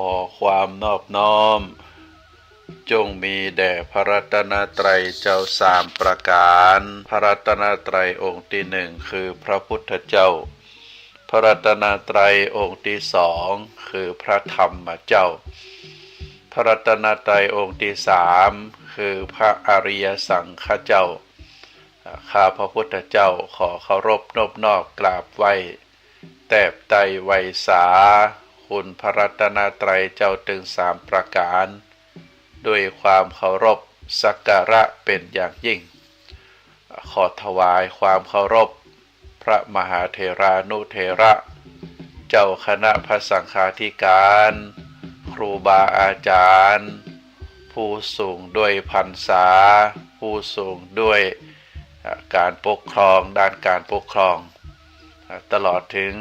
อความนอบน้อมจงมีแด่พระรัตนตรัยเจ้าสามประการพระรัตนตรัยองค์ที่หนึ่งคือพระพุทธเจ้าพระรัตนตรัยองค์ที่สองคือพระธรรมเจ้าพระรัตนตรัยองค์ที่สามคือพระอริยสังฆเจ้าข้าพระพุทธเจ้าขอเคารพนอบน้อมกราบไหว้แทบไตรไวสาคุณพระรัตนตรัยเจ้าถึงสามประการด้วยความเคารพสักการะเป็นอย่างยิ่งขอถวายความเคารพพระมหาเถรานุเถระเจ้าคณะพระสังฆาธิการครูบาอาจารย์ผู้สูงด้วยพรรษาผู้สูงด้วยการปกครองด้านการปกครองตลอดถึง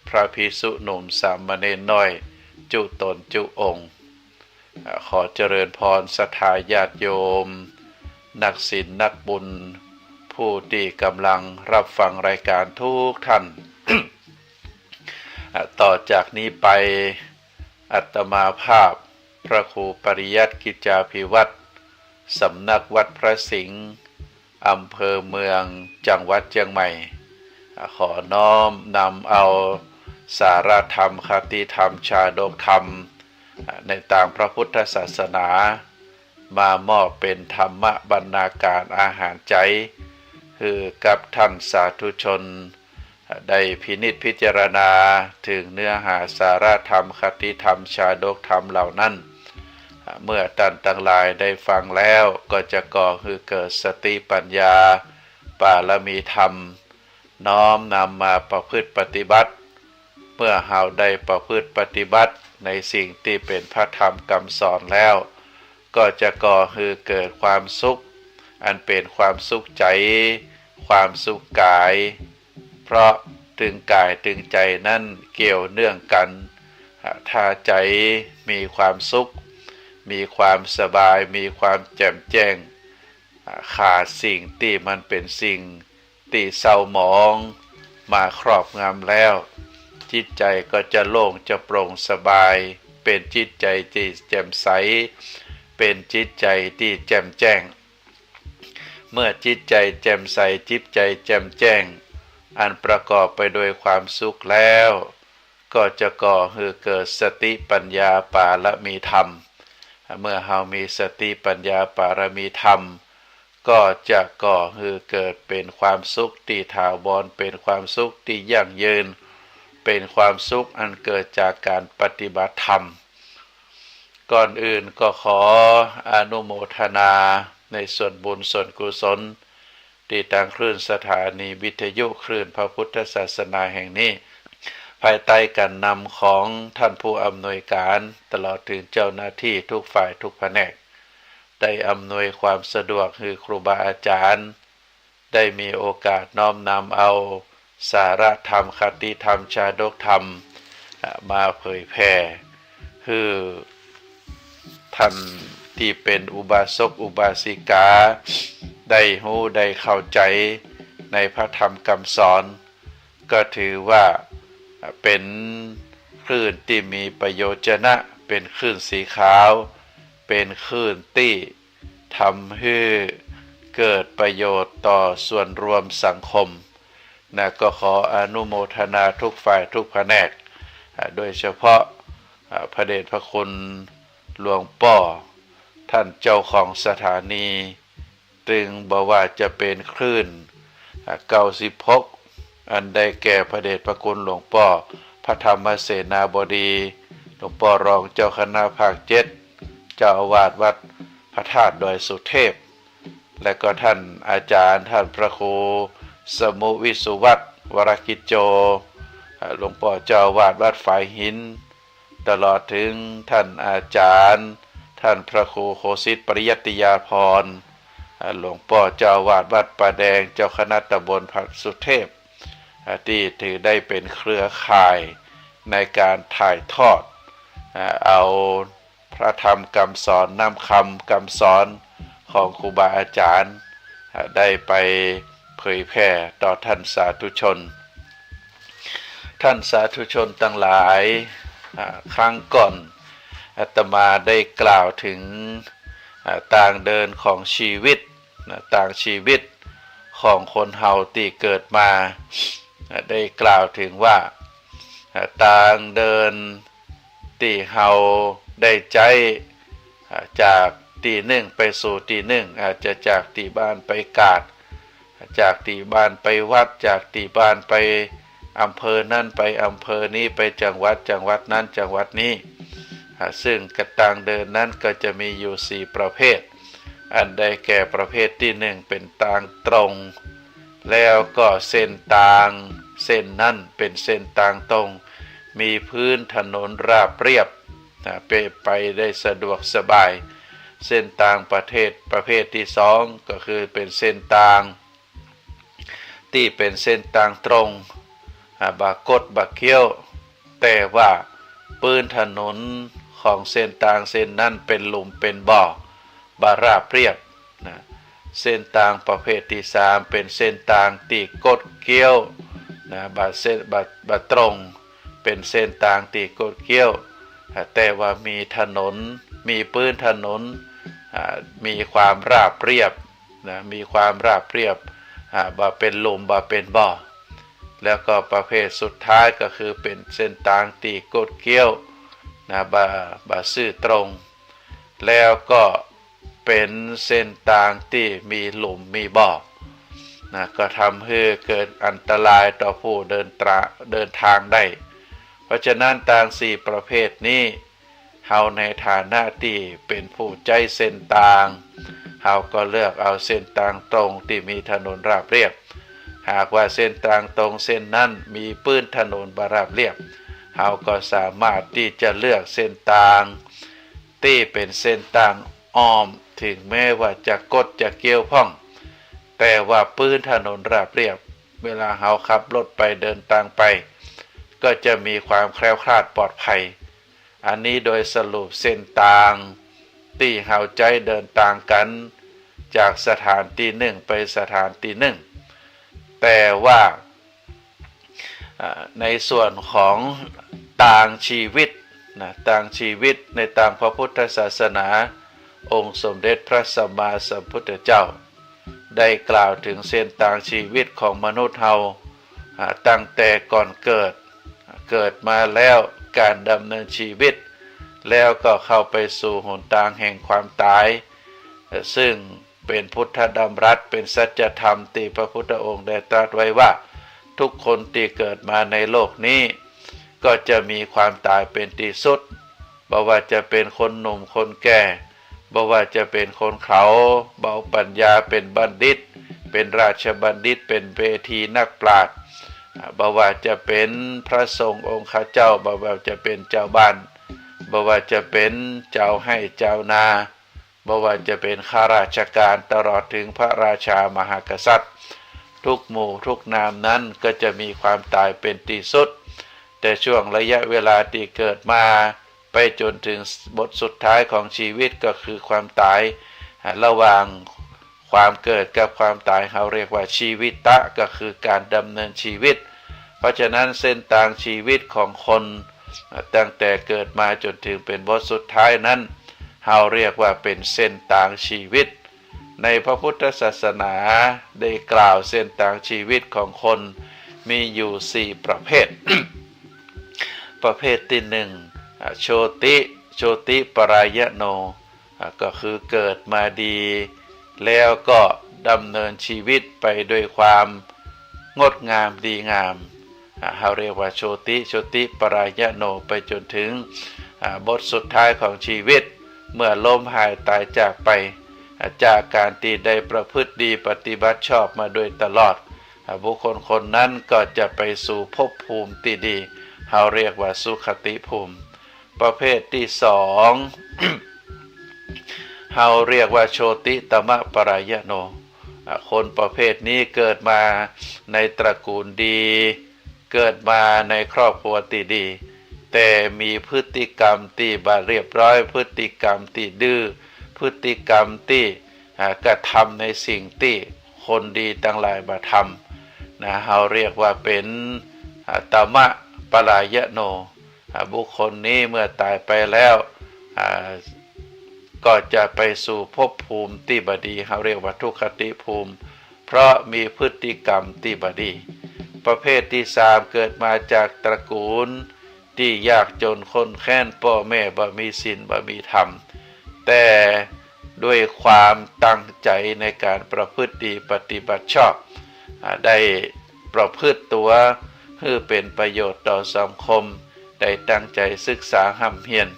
พระภิกษุหนุ่มสามเณรน้อยจุตนจุองค์ขอเจริญพรศรัทธาญาติโยมนักศีลนักบุญผู้ที่กำลังรับฟังรายการทุกท่าน ต่อจากนี้ไปอาตมาภาพพระครูปริยัติกิจจาภิวัตรสำนักวัดพระสิงห์อำเภอเมืองจังหวัดเชียงใหม่ขอน้อมนำเอาสาระธรรมคติธรรมชาดกธรรมในต่างพระพุทธศาสนามามอบเป็นธรรมบรรณาการอาหารใจคือกับท่านสาธุชนได้พินิจพิจารณาถึงเนื้อหาสาระธรรมคติธรรมชาดกธรรมเหล่านั้นเมื่อท่านทั้งหลายได้ฟังแล้วก็จะก่อคือเกิดสติปัญญาบารมีธรรมน้อมนำมาประพฤติปฏิบัติเมื่อเราได้ประพฤติปฏิบัติในสิ่งที่เป็นพระธรรมคำสอนแล้วก็จะก่อคือเกิดความสุขอันเป็นความสุขใจความสุขกายเพราะถึงกายถึงใจนั่นเกี่ยวเนื่องกันถ้าใจมีความสุขมีความสบายมีความแจ่มแจ้งขาดสิ่งที่มันเป็นสิ่งที่เศร้าหมองมาครอบงำแล้วจิตใจก็จะโล่งจะโปร่งสบายเป็นจิตใจที่แจ่มใสเป็นจิตใจที่แจ่มแจ้งเมื่อจิตใจแจ่มใสจิตใจแจ่มแจ้งอันประกอบไปด้วยความสุขแล้วก็จะก่อให้เกิดสติปัญญาปารมีธรรมเมื่อเรามีสติปัญญาปารมีธรรมก็จะก่อให้เกิดเป็นความสุขที่ถาวรเป็นความสุขที่ยั่งยืนเป็นความสุขอันเกิดจากการปฏิบัติธรรมก่อนอื่นก็ขออนุโมทนาในส่วนบุญส่วนกุศลที่ทางคลื่นสถานีวิทยุคลื่นพระพุทธศาสนาแห่งนี้ภายใต้การนำของท่านผู้อำนวยการตลอดถึงเจ้าหน้าที่ทุกฝ่ายทุกแผนกได้อำนวยความสะดวกคือครูบาอาจารย์ได้มีโอกาสน้อมนำเอาสาระธรรมคติธรรมชาดกธรรมมาเผยแผ่คือท่านที่เป็นอุบาสกอุบาสิกาได้รู้ได้เข้าใจในพระธรรมคำสอนก็ถือว่าเป็นคลื่นที่มีประโยชนะเป็นคลื่นสีขาวเป็นคลื่นที่ทำให้เกิดประโยชน์ต่อส่วนรวมสังคมก็ขออนุโมทนาทุกฝ่ายทุกแผนกโดยเฉพาะพระเดชพระคุณหลวงป่อท่านเจ้าของสถานีตึงบอกว่าจะเป็นคลื่น96อันได้แก่พระเดชพระคุณหลวงป่อพระธรรมเสนาบดีหลวงป่อรองเจ้าคณะภาค7เจ้าอาวาสวัดพระธาตุดอยสุเทพและก็ท่านอาจารย์ท่านพระครูสมุวิสุวัตรวรกิจโจหลวงป่อเจ้าอาวาสวัดฝายหินตลอดถึงท่านอาจารย์ท่านพระครูโคสิทธิปริยัติยาภรณ์หลวงป่อเจ้าอาวาสวัดป่าแดงเจ้าคณะตำบลพระสุเทพที่ถือได้เป็นเครือข่ายในการถ่ายทอดเอาพระธรรมคำสอนนำคำสอนของครูบาอาจารย์ได้ไปเผยแผ่ต่อท่านสาธุชนทั้งหลายครั้งก่อน อาตมาได้กล่าวถึงต่างเดินของชีวิตต่างชีวิตของคนเฮาที่เกิดมาได้กล่าวถึงว่าต่างเดินที่เฮาได้ใจจากตีหนึ่งไปสู่ตีหนึ่งอาจจะจากตีบ้านไปกาดจากตีบ้านไปวัดจากตีบ้านไปอำเภอนั่นไปอำเภอนี้ไปจังหวัดนั้นจังหวัดนี้ซึ่งกระต่างเดินนั้นก็จะมีอยู่4ประเภทอันใดแก่ประเภทที่หนึ่งเป็นทางตรงแล้วก็เส้นทางเส้นนั้นเป็นเส้นทางตรงมีพื้นถนนราบเรียบไปได้สะดวกสบายเส้นทางประเภทที่สองก็คือเป็นเส้นทางที่เป็นเส้นทางตรงบากดบาเกี้ยวแต่ว่าพื้นถนนของเส้นทางเส้นนั้นเป็นหลุมเป็นบ่อบาราบเรียบนะเส้นทางประเภทที่สามเป็นเส้นทางที่กดเกี้ยวนะบาตรงเป็นเส้นทางที่กดเกี้ยวแต่ว่ามีถนนมีพื้นถนนมีความราบเรียบนะมีความราบเรียบบ่เป็นหลุมบ่เป็นบ่อแล้วก็ประเภทสุดท้ายก็คือเป็นเส้นทางที่กดเกี้ยวนะบ่ซื่อตรงแล้วก็เป็นเส้นทางที่มีหลุมมีบ่อนะก็ทำให้เกิดอันตรายต่อผู้เดินทางได้เพราะฉะนั้นทาง4ประเภทนี้เฮาในฐานะที่เป็นผู้ใจเส้นทางเฮาก็เลือกเอาเส้นทางตรงที่มีถนนราบเรียบหากว่าเส้นทางตรงเส้นนั้นมีพื้นถนนราบเรียบเฮาก็สามารถที่จะเลือกเส้นทางที่เป็นเส้นทางอ้อมถึงแม้ว่าจะกดจะเกี่ยวข้องแต่ว่าพื้นถนนราบเรียบเวลาเฮาขับรถไปเดินทางไปก็จะมีความแคล้วคลาดปลอดภัยอันนี้โดยสรุปเส้นทางที่เฮาใจเดินทางกันจากสถานที่หนึ่งไปสถานที่หนึ่งแต่ว่าในส่วนของต่างชีวิตนะต่างชีวิตในทางพระพุทธศาสนาองค์สมเด็จพระสัมมาสัมพุทธเจ้าได้กล่าวถึงเส้นทางชีวิตของมนุษย์เฮาตั้งแต่ก่อนเกิดมาแล้วการดำเนินชีวิตแล้วก็เข้าไปสู่หนทางแห่งความตายซึ่งเป็นพุทธดำรัสเป็นสัจธรรมที่พระพุทธองค์ได้ตรัสไว้ว่าทุกคนที่เกิดมาในโลกนี้ก็จะมีความตายเป็นที่สุดบ่ว่าจะเป็นคนหนุ่มคนแก่บ่ว่าจะเป็นคนเขาเบาปัญญาเป็นบัณฑิตเป็นราชบัณฑิตเป็นเวทีนักปราชญ์บ่ว่าจะเป็นพระสงฆ์องค์ข้าเจ้าบ่ว่าจะเป็นเจ้าบ้านบ่ว่าจะเป็นเจ้าให้เจ้านาบ่ว่าจะเป็นข้าราชการตลอดถึงพระราชามหากษัตริย์ทุกหมู่ทุกนามนั้นก็จะมีความตายเป็นที่สุดแต่ช่วงระยะเวลาที่เกิดมาไปจนถึงบทสุดท้ายของชีวิตก็คือความตายระหว่างความเกิดกับความตายเขาเรียกว่าชีวิตะก็คือการดำเนินชีวิตเพราะฉะนั้นเส้นทางชีวิตของคนตั้งแต่เกิดมาจนถึงเป็นบทสุดท้ายนั้นเราเรียกว่าเป็นเส้นทางชีวิตในพระพุทธศาสนาได้กล่าวเส้นทางชีวิตของคนมีอยู่4ประเภท ประเภทที่หนึ่งโชติปรายโนก็คือเกิดมาดีแล้วก็ดำเนินชีวิตไปด้วยความงดงามดีงามเขาเรียกว่าโชติปรายโนไปจนถึงบทสุดท้ายของชีวิตเมื่อล้มหายตายจากไปจากการที่ได้ประพฤติดีปฏิบัติชอบมาโดยตลอดบุคคลคนนั้นก็จะไปสู่ภพภูมิที่ดีเขาเรียกว่าสุขติภูมิประเภทที่สอง เราเรียกว่าโชติตมะปรายโนคนประเภทนี้เกิดมาในตระกูลดีเกิดมาในครอบครัวที่ดีแต่มีพฤติกรรมที่บาเรียบร้อยพฤติกรรมที่ดื้อพฤติกรรมที่กระทำในสิ่งที่คนดีทั้งหลายมาทำนะเราเรียกว่าเป็นตมะปรายโนบุคคลนี้เมื่อตายไปแล้ว ก็จะไปสู่ภพภูมิที่บดีเขาเรียกว่าทุกขติภูมิเพราะมีพฤติกรรมที่บดีประเภทที่สามเกิดมาจากตระกูลที่ยากจนคนแค้นพ่อแม่บ่มีศีลบ่มีธรรมแต่ด้วยความตั้งใจในการประพฤติดีปฏิบัติชอบได้ประพฤติตัวเพื่อเป็นประโยชน์ต่อสังคมได้ตั้งใจศึกษาห้ำเพียร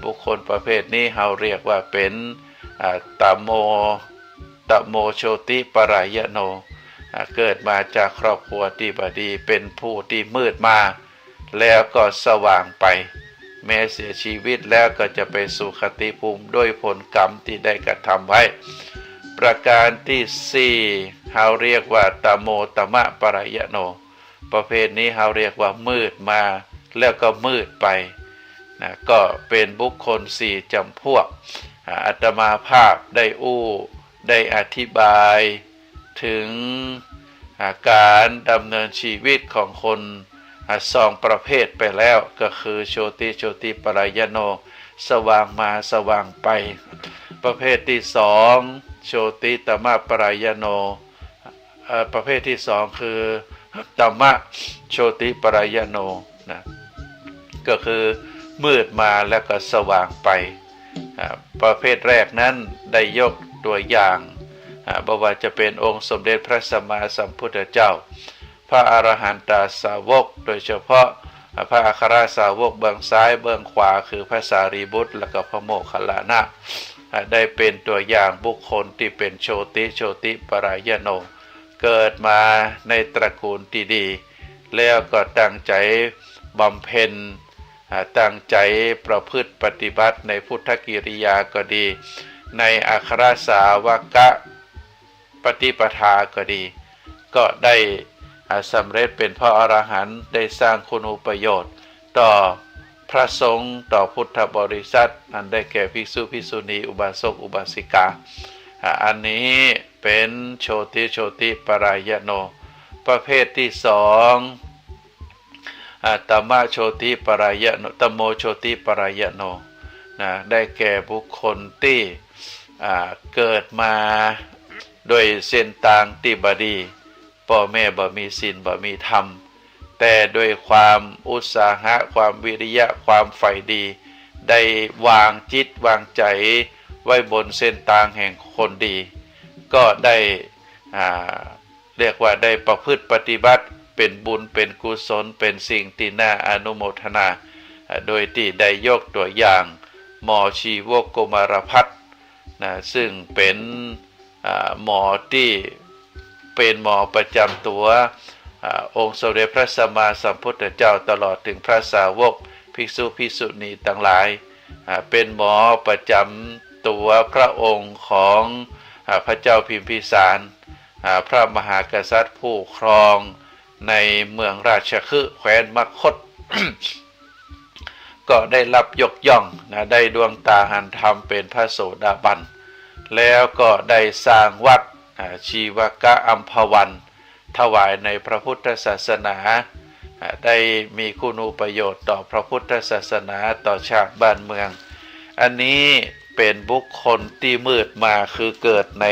บุคคลประเภทนี้เราเรียกว่าเป็นตโมโชติปรายโนเกิดมาจากครอบครัวที่บดีเป็นผู้ที่มืดมาแล้วก็สว่างไปแม้เสียชีวิตแล้วก็จะไปสู่คติภูมิด้วยผลกรรมที่ได้กระทำไว้ประการที่สี่เราเรียกว่าตโมตมะปรายโนประเภทนี้เราเรียกว่ามืดมาแล้วก็มืดไปก็เป็นบุคคลสี่จำพวกอาตมาภาพได้อธิบายถึงการดำเนินชีวิตของคนสองประเภทไปแล้วก็คือโชติปรายโนสว่างมาสว่างไปประเภทที่สองโชติตมะปรายโนประเภทที่สองคือตมะโชติปรายโนนะก็คือมืดมาแล้วก็สว่างไปประเภทแรกนั้นได้ยกตัวอย่างบอกว่าจะเป็นองค์สมเด็จพระสัมมาสัมพุทธเจ้าพระอรหันตสาวกโดยเฉพาะพระอัครสาวกเบื้องซ้ายเบื้องขวาคือพระสารีบุตรและก็พระโมคคัลลานะได้เป็นตัวอย่างบุคคลที่เป็นโชติปรายโนเกิดมาในตระกูลที่ดีแล้วก็ตั้งใจบำเพ็ญตั้งใจประพฤติปฏิบัติในพุทธกิริยาก็ดีในอัครสาวกปฏิปทาก็ดีก็ได้สำเร็จเป็นพระอรหันต์ได้สร้างคุณูประโยชน์ต่อพระสงฆ์ต่อพุทธบริษัทอันได้แก่ภิกษุภิกษุณีอุบาสกอุบาสิกาอันนี้เป็นโชติปรายโนประเภทที่สองตมะโชติปรายโนตโมโชติปรายโนได้แก่บุคคลที่เกิดมาโดยเส้นทางที่บดีพ่อแม่บ่มีศีลบ่มีธรรมแต่ด้วยความอุตสาหะความวิริยะความใฝ่ดีได้วางจิตวางใจไว้บนเส้นทางแห่งคนดีก็ได้เรียกว่าได้ประพฤติปฏิบัติเป็นบุญเป็นกุศลเป็นสิ่งที่น่าอนุโมทนาโดยที่ได้ยกตัวอย่างหมอชีวกโกมารพัฒน์ซึ่งเป็นหมอที่เป็นหมอประจำตัวองค์สมเด็จพระสัมมาสัมพุทธเจ้าตลอดถึงพระสาวกภิกษุภิกษุณีทั้งหลายเป็นหมอประจำตัวพระองค์ของพระเจ้าพิมพิสารพระมหากษัตริย์ผู้ครองในเมืองราชคฤห์แคว้นมคธ ก็ได้รับยกย่องได้ดวงตาหันธรรมเป็นพระโสดาบันแล้วก็ได้สร้างวัดชีวกะอัมพวันถวายในพระพุทธศาสนาได้มีคุณูประโยชน์ต่อพระพุทธศาสนาต่อชาติบ้านเมืองอันนี้เป็นบุคคลที่มืดมาคือเกิดใน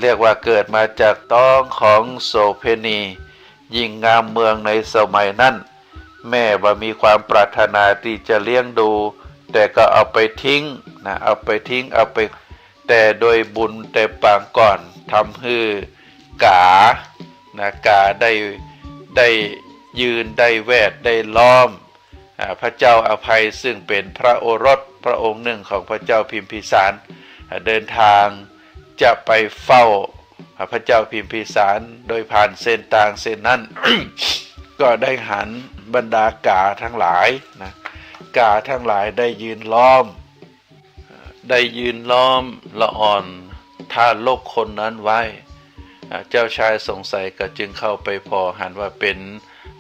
เรียกว่าเกิดมาจากท้องของโสเภณีหญิงงามเมืองในสมัยนั้นแม่ว่ามีความปรารถนาที่จะเลี้ยงดูแต่ก็เอาไปทิ้งเอาไปแต่โดยบุญแต่ปางก่อนทำให้กาได้ยืนได้แวดได้ล้อมพระเจ้าอภัยซึ่งเป็นพระโอรสพระองค์หนึ่งของพระเจ้าพิมพิสารเดินทางจะไปเฝ้าพระเจ้าพิมพิสารโดยผ่านเส้นทางเส้นนั้น ก็ได้หันบรรดากาทั้งหลายกาทั้งหลายได้ยืนล้อมละอ่อนท่าลกคนนั้นไว้เจ้าชายสงสัยก็จึงเข้าไปพอหันว่าเป็น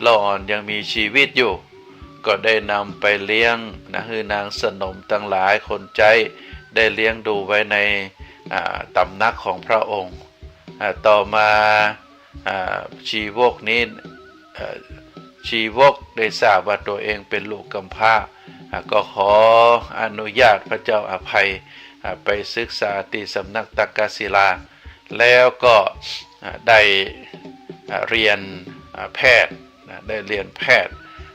ละอ่อนยังมีชีวิตอยู่ก็ได้นำไปเลี้ยงคือนางสนมทั้งหลายคนใจได้เลี้ยงดูไว้ในตำนักของพระองค์ต่อมาชีวกนี้ชีวกได้ทราบว่าตัวเองเป็นลูกกำพร้า ก็ขออนุญาตพระเจ้าอภัยไปศึกษาที่สำนักตักกศิลาแล้วก็ได้เรียนแพทย์ได้เรียนแพทย์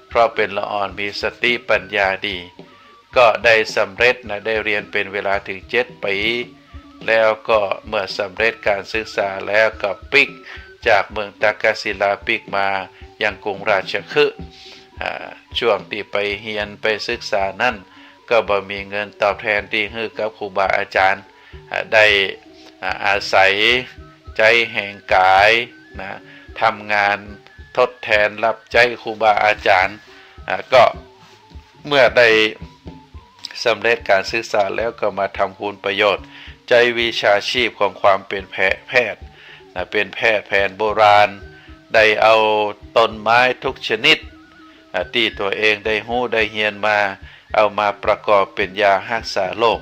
เพราะเป็นละอ่อนมีสติปัญญาดีก็ได้สำเร็จได้เรียนเป็นเวลาถึง7 ปีแล้วก็เมื่อสำเร็จการศึกษาแล้วก็ปิกจากเมืองตักกศิลาปิกมายังกรุงราชคฤห์ช่วงที่ไปเรียนไปศึกษานั่นก็บ่มีเงินตอบแทนที่ให้กับครูบาอาจารย์ได้อาศัยใจแห่งกายนะทำงานทดแทนรับใจครูบาอาจารย์ก็เมื่อได้สำเร็จการศึกษาแล้วก็มาทำคุณประโยชน์ใจวิชาชีพของความเป็นแพทย์เป็นแพทย์แผนโบราณได้เอาต้นไม้ทุกชนิดที่ตัวเองได้หู้ได้เรียนมาเอามาประกอบเป็นยารักษาโรค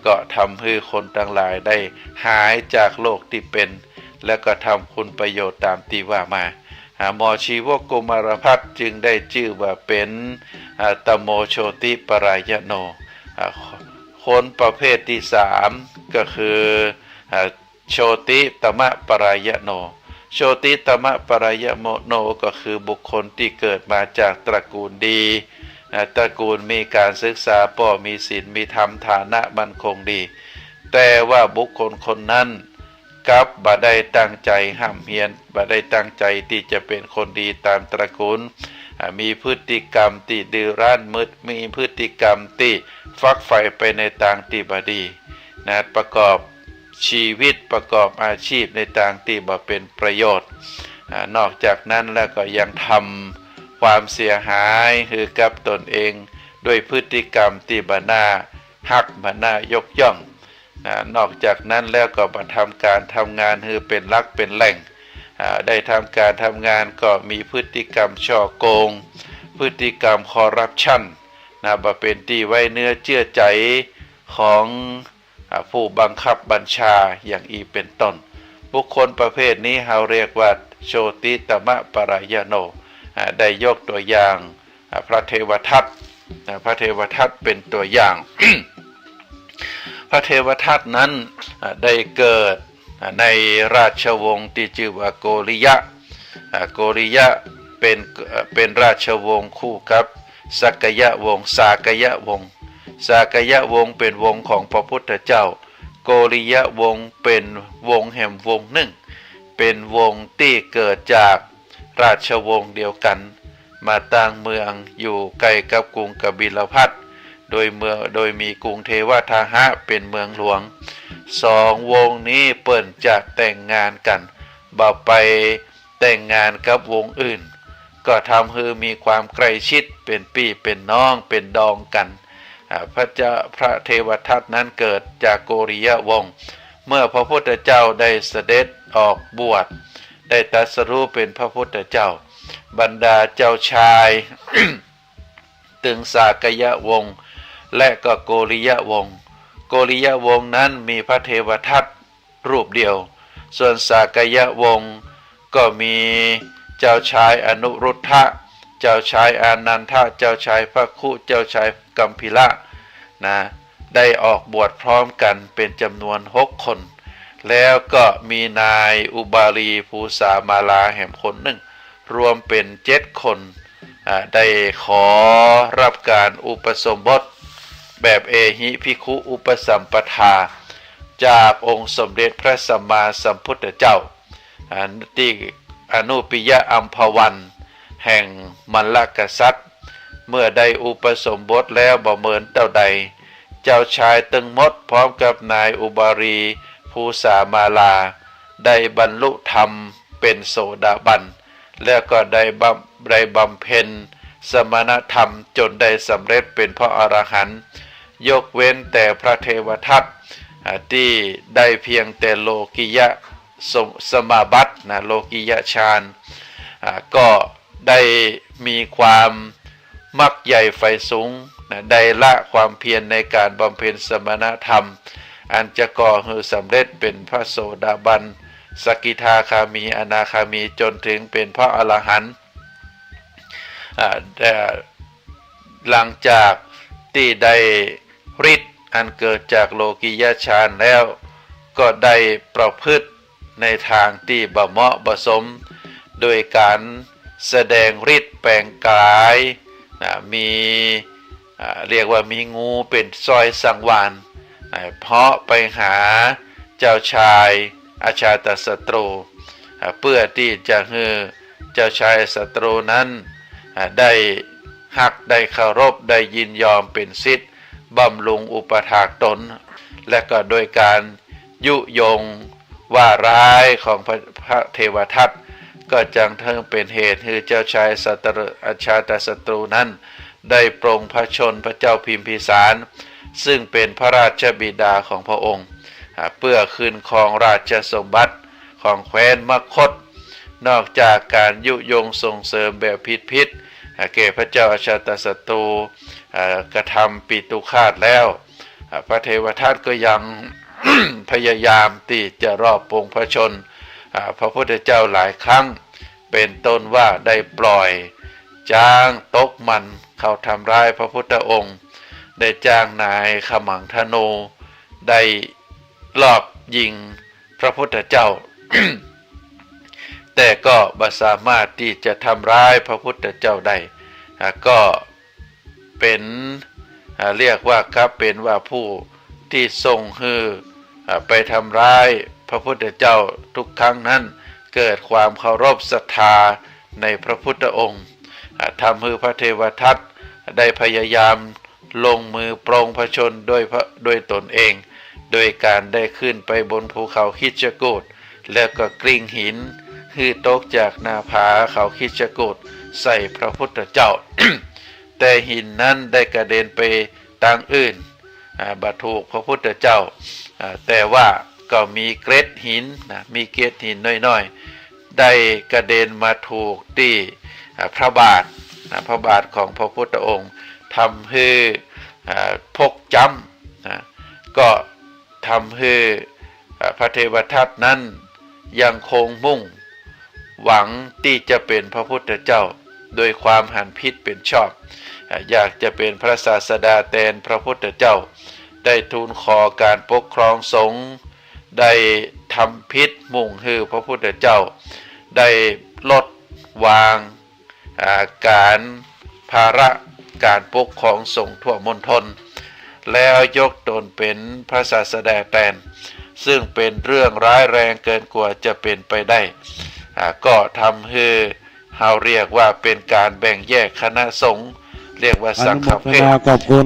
ก็ทำให้คนทั้งหลายได้หายจากโรคที่เป็นแล้วก็ทำคุณประโยชน์ตามที่ว่ามาหมอชีวกกุมารพัฒน์จึงได้ชื่อว่าเป็นตโมโชติปรายโนคนประเภทที่3ก็คือโชติตมะปรายโนโชติตมะปรายโนก็คือบุคคลที่เกิดมาจากตระกูลดีตระกูลมีการศึกษาพ่อมีศีลมีธรรมฐานะมั่นคงดีแต่ว่าบุคคลคนนั้นกับบ่ได้ตั้งใจห้ามเฮียนบ่ได้ตั้งใจที่จะเป็นคนดีตามตระกูลมีพฤติกรรมที่ดื้อรั้นมืดมีพฤติกรรมที่ฟักใฝ่ไปในทางที่บ่ดีประกอบชีวิตประกอบอาชีพในทางที่บ่เป็นประโยชน์นอกจากนั้นแล้วก็ยังทำความเสียหายคือกับตนเองด้วยพฤติกรรมที่บ่น่าฮักบ่น่ายกย่องนอกจากนั้นแล้วก็มาทำการทำงานคือเป็นหลักเป็นแหล่งได้ทำการทำงานก็มีพฤติกรรมฉ้อโกงพฤติกรรมคอร์รัปชันบ่เป็นที่ไว้เนื้อเชื่อใจของผู้บังคับบัญชาอย่างอีเป็นต้นบุคคลประเภทนี้เราเรียกว่าโชติตมะปรายโนได้ยกตัวอย่างพระเทวทัตพระเทวทัตเป็นตัวอย่าง พระเทวทัตนั้นได้เกิดในราชวงศ์ที่ชื่อว่าโกริยะโกริยะเป็นราชวงศ์คู่กับสักยะวงศ์สากยะวงศ์สากยะวงศ์เป็นวงของพระพุทธเจ้าโกริยะวงศ์เป็นวงแห่งวงหนึ่งเป็นวงที่เกิดจากราชวงศ์เดียวกันมาตั้งเมืองอยู่ใกล้กับกรุงกบิลพัสดุโดยมีกรุงเทวทาหะเป็นเมืองหลวง2 วงนี้เปิ่นจะแต่งงานกันบ่ไปแต่งงานกับวงอื่นก็ทำให้มีความใกล้ชิดเป็นพี่เป็นน้องเป็นดองกันพระเทวทัตนั้นเกิดจากโกริยะวงศ์เมื่อพระพุทธเจ้าได้เสด็จออกบวชได้ตรัสรู้เป็นพระพุทธเจ้าบรรดาเจ้าชาย ตึงสากยะวงศ์และก็โกริยะวงศ์โกริยะวงศ์นั้นมีพระเทวทัตรูปเดียวส่วนสากยะวงศ์ก็มีเจ้าชายอนุรุทธะเจ้าชายอานันทะเจ้าชายพระคุเจ้าชายกัมพิละได้ออกบวชพร้อมกันเป็นจำนวน6 คนแล้วก็มีนายอุบาลีภูษามาลาแห่งคนหนึ่งรวมเป็น7 คนได้ขอรับการอุปสมบทแบบเอหิภิกขุอุปสัมปทาจากองค์สมเด็จพระสัมมาสัมพุทธเจ้าที่อนุปิยะอัมพวันแห่งมัลลกษัตริย์เมื่อได้อุปสมบทแล้วบ่เหมือนเต่าใดเจ้าชายตึงมดพร้อมกับนายอุบารีภูษามาลาได้บรรลุธรรมเป็นโสดาบันแล้วก็ได้บำเพ็ญสมณธรรมจนได้สำเร็จเป็นพระอรหันต์ยกเว้นแต่พระเทวทัตที่ได้เพียงแต่โลกิยะสมาบัติโลกิยะฌานก็ได้มีความมักใหญ่ไฟสูงได้ละความเพียรในการบำเพ็ญสมณธรรมอันจะก่อให้สำเร็จเป็นพระโสดาบันสกิทาคามีอนาคามีจนถึงเป็นพระอรหันต์หลังจาก ที่ได้ฤทธิ์อันเกิดจากโลกิยฌานแล้วก็ได้ประพฤติในทางที่บ่เหมาะบ่สมโดยการแสดงฤทธิ์แปลงกายมีเรียกว่ามีงูเป็นสร้อยสังวานเพาะไปหาเจ้าชายอาชาตศัตรูเพื่อที่จะให้เจ้าชายศัตรูนั้นได้ฮักได้เคารพได้ยินยอมเป็นศิษย์บำรุงอุปถากตนและก็โดยการยุยงว่าร้ายของพระเทวทัตก็จังเทิงเป็นเหตุให้เจ้าชายอาชาตศัตรูนั้นได้ปรงพระชนพระเจ้าพิมพิสารซึ่งเป็นพระราชบิดาของพระองค์เพื่อคืนครองราชสมบัติของแคว้นมคธนอกจากการยุยงส่งเสริมแบบผิดแก่พระเจ้าอาชาตศัตรูกระทำปิตุฆาตแล้วพระเทวทัตก็ยัง พยายามที่จะรอบปรงพระชนพระพุทธเจ้าหลายครั้งเป็นต้นว่าได้ปล่อยจ้างตกมันเข้าทำร้ายพระพุทธองค์ได้จ้างนายขมังธนูได้ลอบยิงพระพุทธเจ้า แต่ก็บ่สามารถที่จะทำร้ายพระพุทธเจ้าได้ก็เป็นเรียกว่าครับเป็นว่าผู้ที่ทรงฮือไปทำร้ายพระพุทธเจ้าทุกครั้งนั้นเกิดความเคารพศรัทธาในพระพุทธองค์ทำให้พระเทวทัตได้พยายามลงมือปรงพระชนด้วยตนเองโดยการได้ขึ้นไปบนภูเขาคิชกูฏแล้วก็กลิ้งหินฮือตกจากหน้าผาเขาคิชกูฏใส่พระพุทธเจ้า แต่หินนั้นได้กระเด็นไปทางอื่นบัถูกพระพุทธเจ้าแต่ว่าก็มีเกล็ดหินมีเกล็ดหินน้อยๆได้กระเด็นมาถูกที่พระบาทของพระพุทธองค์ทำให้พกจำก็ทำให้พระเทวทัตนั้นยังคงมุ่งหวังที่จะเป็นพระพุทธเจ้าโดยความหันผิดเป็นชอบอยากจะเป็นพระศาสดาแทนพระพุทธเจ้าได้ทูลขอการปกครองสงฆ์ได้ทำพิษมุ่งให้พระพุทธเจ้าได้ลดวางการภาระการปกครองสงฆ์ทั่วมณฑลแล้วยกตนเป็นพระศาสดาแทนซึ่งเป็นเรื่องร้ายแรงเกินกว่าจะเป็นไปได้ก็ทำให้เราเรียกว่าเป็นการแบ่งแยกคณะสงฆ์เรียกว่าสังฆเพศ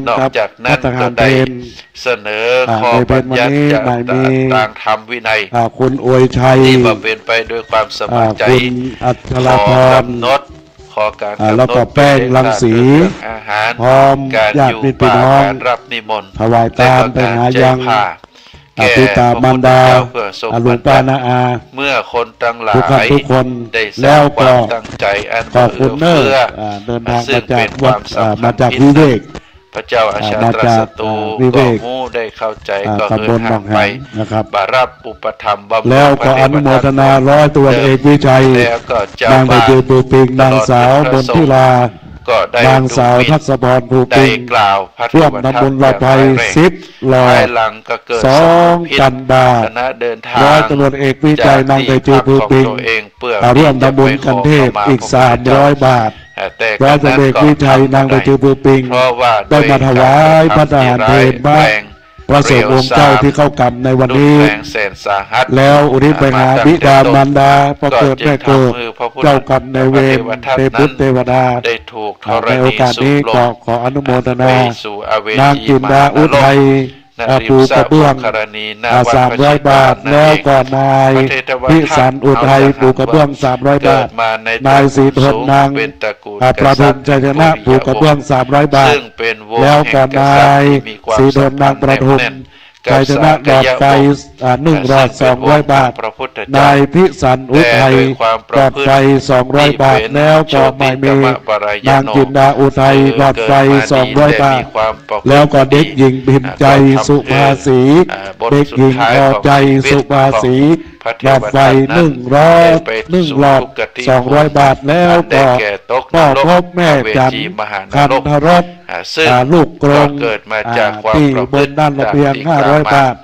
นอกจากนั้นก็ได้เสนอข้อบัญญัติต่างธรรมวินัยคุณอวยชัยที่มาเป็นไปโดยความสมัครใจขอกำหนดขอการกำหนดแล้วก็แป้งรังสีอาหารพร้อมการอยู่ป่าการรับนิมนต์ถวายตามไปหายังปิตามารดาหลวงป้านาอาเมื่อคนทั้งหลายทุกคนได้สร้างความตั้งใจอันเอื้อเดินทางมาจากวิเวกพระเจ้าอาชาตศัตรูก็มูได้เข้าใจก็เหินห่างไปบารับอุปธรรมบำรุงแล้วก็อนุโมทนาร้อยตัวเอกวิชัยนางไปเจอปูปิงนางสาวบนทิลานางสาวทัศบรภูปิงร่วมทำบุญลอยไป10 ลอย2 กันดาร้อยตำรวจเอกวิจัยนางไปเจอภูปิงร่วมทำบุญกันเทพอีก300 บาทร้อยตำรวจเอกวิชัยนางไปเจอภูปิงได้มาถวายพระทหารเพลบ้างพระสงฆ์องค์เจ้าที่เข้ากรรมในวันนี้แล้วอุทิศไปหาบิดามารดาพระเกิดแม่เกิดเจ้ากรรมในเวรเทพุทธเทวดาในโอกาสนี้ขออนุโมทนานางจินดาอุทัยปูกระเบื้อง300 บาทแล้วก็นายพิสันอุทัยปูกระเบื้อง300 บาทนายศรีทนนางประทุมใจชนะปูกระเบื้อง300 บาทแล้วก็นายศรีทนนางประทุมใจชนะดอกไฟ1 รอด200 บาทนายพิสันอุทัยดอกไฟ200 บาทแล้วก็ไม่มีนางจินดาอุทัยดอกไฟ200 บาทแล้วก็เด็กหญิงพิมพ์ใจสุภาษีเด็กหญิงพอใจสุภาษี พระเท หลอด ว ไฟ ทัตนั้น 100หลอด200 บาทแล้ว ได้ ก็ แก่ตกน พ่อ รก พบแม่ เว จัน จีมหาน คัน รก ธรส ซึ่ง ลูกกรง เกิดมาจากความ ที่ ประ บ พฤ น ติ ด้านระเบียง ตามที่กล่าว 500 มา บาท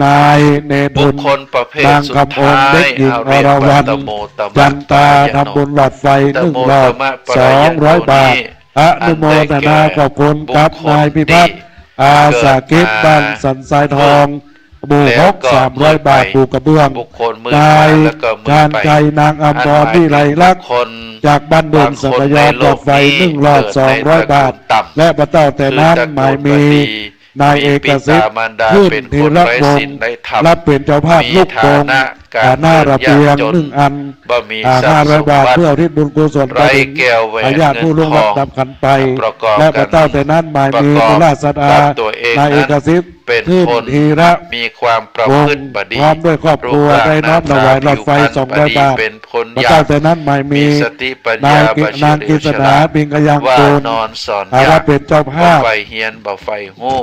นายเนธ บุ บุ ค ญ คลประเภท นาง สุด คำอ ท้าน เด็ ย กหญิง เอา อ เรียก ร ว่า วรรณ ตโมตมะ จันตา ปรายโน ทำบุญหลอดไฟ ตโม 1 หลอด ตมะปรายโน 200 บาท นี้ อนุโมทนาขอบคุณครับ บุคคล นายพิพัฒน์ อาสากิจบ้านสันทรายทองหมู่ แล้ว 6 ก็ 300 บาท มือไป ปูกระเบื้อง บุคคลมือ นา ไป ย แล้วก็มือ การ ไป ไกรนางอัมพรวิไลลักษณ์ คน จากบ้านเด่นสังยอมหลอดไฟ1 หลอด 200 บาท และพระเจ้าแต่นั้นหมายมีนายเอกสิทธิ์ขึ้นธีรวงศ์รับเป็นเจ้าภาพลูกกงหน้าระเบียง1 อัน บ่มีทรัพย์สม 500 บาท บัติ เพื่อที่บุญกุศล ไร้แก้วแหวน ญาติผู้ล่วงลับดับขันไป ประกอบ และพระเจ้าแต่นั้นหมายมี ประกอบ นุราชดา กับตัวเอง นายเอกสิทธิ์ เป็น ขึ้น คน ธีระ มีความประ ว พฤ ง ติ ศ์ บดี พร้อมด้วยครอบครัว รูปร่าง ได้น้อมถวายหลอดไฟ หน้าตา 200 บาท เป็นคน พระ ยา เจ้าก แต่นั้นหมายมี สติปัญ นา ญาย บั นาง ชิ กิ ริ ษ ฉ ณา ลาด ปิงกยัง ว่า กูล นอนสอน อา ญา รับ ติ เป็นเจ้า บ่ ภาพ ไฟเฮียนบ่ไฟหู้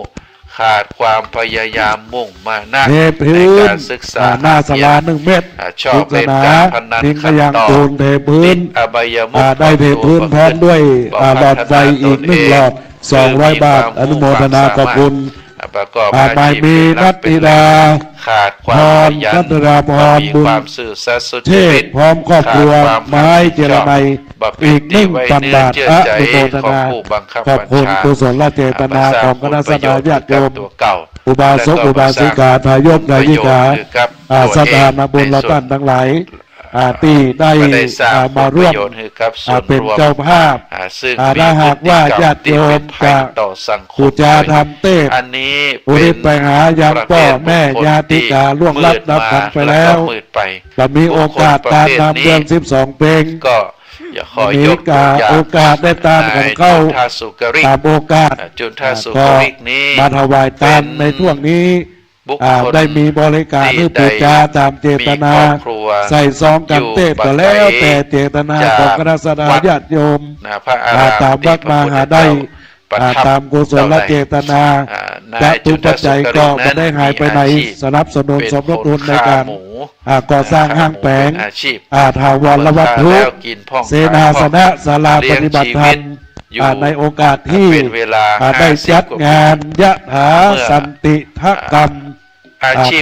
ขาดความพยายามมุ่งมานะ เท ใน พื้น การศึกษา หน้าสลา1 เมตร ชอบ กิษ เล่น ณา การพนัน ปิงก ขัด ยัง ต่อ กูลเทพื้น อบายมุข ได้เทพื้นพร้อมด้วย บ่ หลอดไฟอีก1 หลอด 200 บาท อนุโมทนาขอบคุณ ประกอบ หมายมีนัตติดา ขาดความขยัน นัตติดาพร มี บุญ ความซื่อสัตย์สุ เท จ ศ ริต พร้อมครอบครัว ขาดความ ไม้เจรไนย ประพฤ อี ติ ก ดีไว้ 1,000 บาท เชื่อ อ ใจ นุโมท ของ นา ผู้บังคับ ขอบ บัญ คุณ ชา กุศลและเจตนาของคณะสัตยาญาติโยม ตัวเก่า อุบาสกอุบาสิกาทายกนายิกา สถานบุญละท่านทั้งหลายที่ได้ ได้สร้าง มาร่วม ผลประโยชน์ให้กับส่วน เป็น รวม เจ้าภาพ ซึ่ง ถ้าหากว่าญาติโยม ที่เป็นภัยต่อสังค ผู้ ม จาทำเต้ อันนี้ อุทิศไปหายังพ่อแม่ญาติกาล่วงลับดับขันไปแล้ว มืดไป เรามีโอกาสตามนำเรื่อง12 เพลง ก็อย่าขอ มี ยกตัวอย่าง โอกาสได้ตามกันเข้า จุฑาสุกริก ตามโอกาส จุฑาสุก ก็ ริกนี้ มาถวายตามในช่วงนี้ บุคคล ได้มีบริการหรือปูจาตามเจตนา มีครอบครัว ใส่ซองกันเทศก็แล้วแต่เจตนาของคณะสัตยาญาติโยม พระอาราม ตามวัดมาหาได้ ประทับ ตามกุศลเจตนา นา จะ ย ตุปัจจัยก็ไม่ได้หายไปไหน มีอาชีพ สนับสนุน เป็น สมทบทุนใน คน การ ฆ่าหมู ก่อสร้างห้างแผง เป็นอาชีพ ถาวรวัตถุ แล้วกินพ่อง เสนาสนะศาลาปฏิบัติธรรม อยู่ ในโอกาสที่ เป็นเวลา ได้จัด 50 งานยะถา เมื่อ สันติทกรรม อาชีพ เข้า